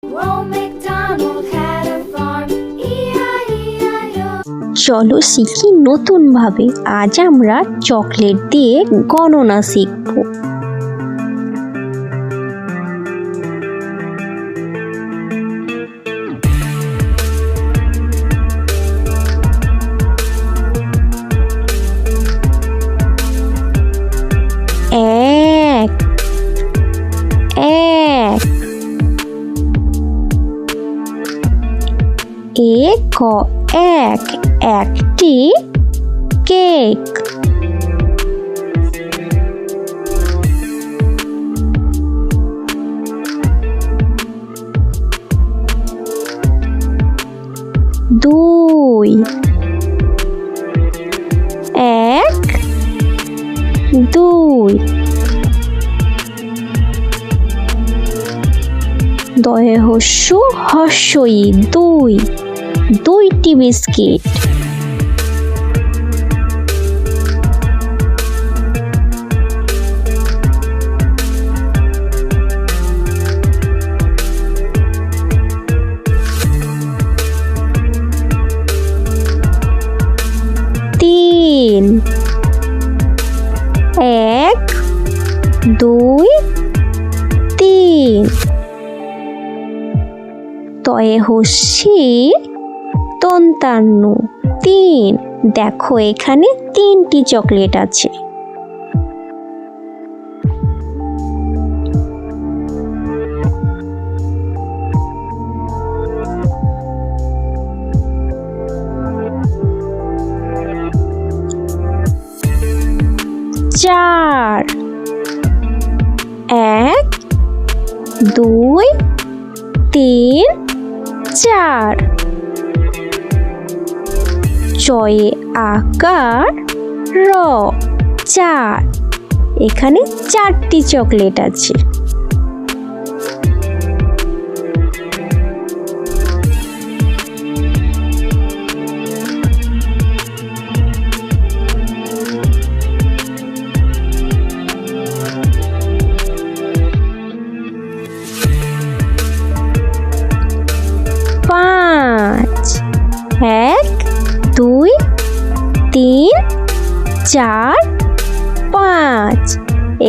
Old MacDonald had a farm, E-I-E-I-O. চলো শিখি নতুন ভাবে। আজ আমরা চকলেট দিয়ে গণনা শিখব। এক এক এক এক একটি কেক। দুই এক দুই দয়ে হস্য হস্যই দুই দুইটি বিস্কিট। তিন এক দুই তিন তয়ে হস্যি দন্তান্ন তিন। দেখো এখানে তিনটি চকলেট আছে। চার এক দুই তিন চার চয়ে আকার র চার। এখানে চারটি চকলেট আছে। পাঁচ এক দুই তিন চার পাঁচ।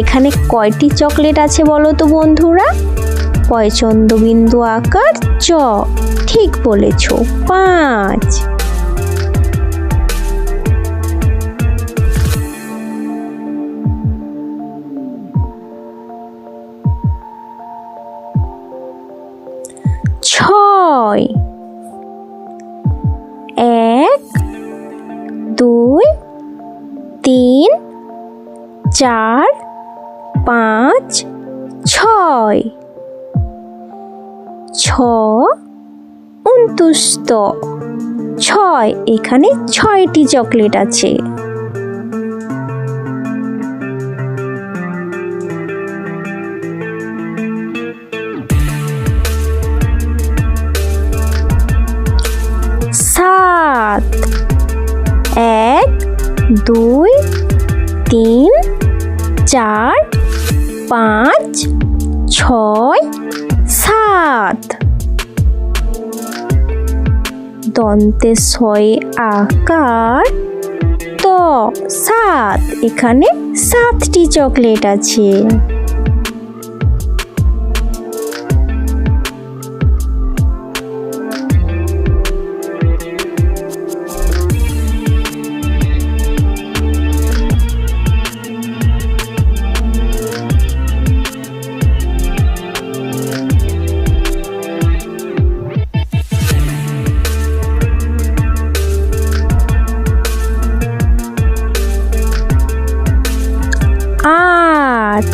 এখানে কয়টি চকলেট আছে বলো তো বন্ধুরা? পয়চন্দ্রবিন্দু আকার চ। ঠিক বলেছ, পাঁচ। ছয় এক দুই তিন চার পাঁচ ছয় ছ উনতুষ্ট ছয়। এখানে ছয়টি চকলেট আছে। সাত এক দুই তিন চার পাঁচ ছয় সাত দন্তে ছয় আকার ত সাত। এখানে সাতটি চকলেট আছে। আট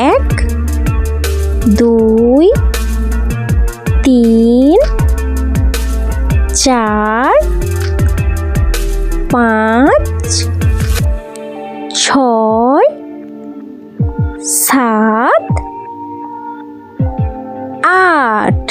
এক দুই তিন চার পাঁচ ছয় সাত আট।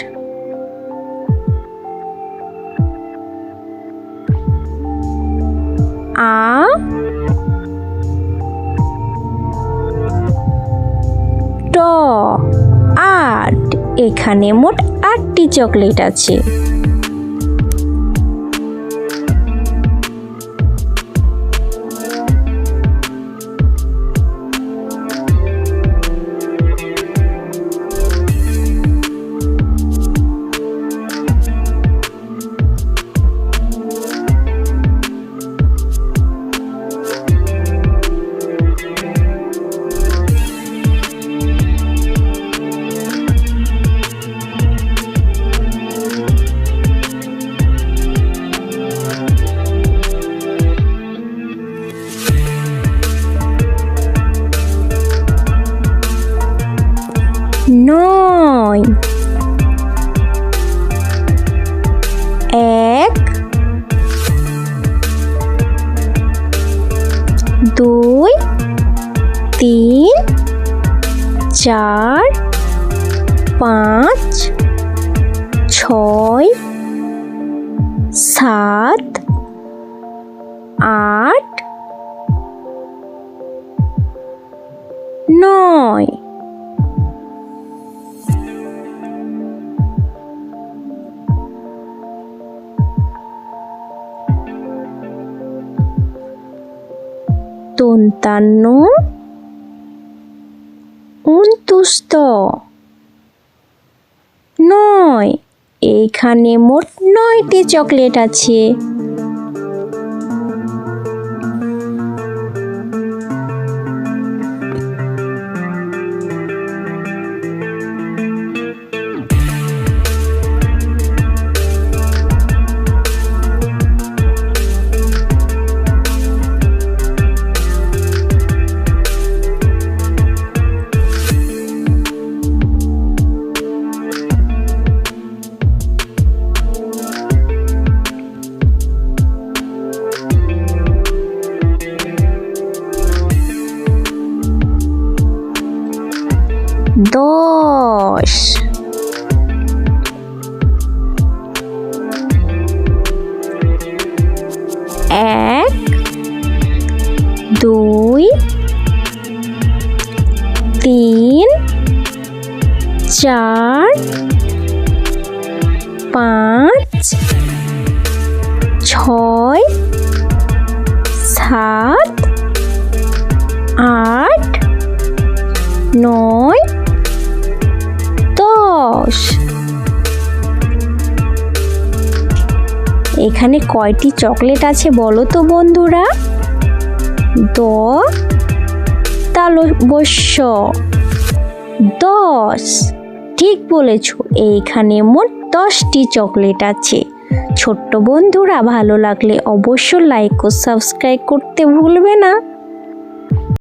আট। এখানে মোট 8টি চকলেট আছে। নয়। 1 2 3 4 5 6 7 8 9। দন্তান্ন 29 9। এখানে মোট 9টি চকলেট আছে। দশ। 1 2 3 4 5 6 7 8 9 10। এখানে কয়টি চকলেট আছে বলো তো বন্ধুরা? তালব্য 10। ঠিক বলেছ, এইখানে মোট 10টি চকলেট আছে। ছোট্ট বন্ধুরা, ভালো লাগলে অবশ্যই লাইক ও সাবস্ক্রাইব করতে ভুলবে না।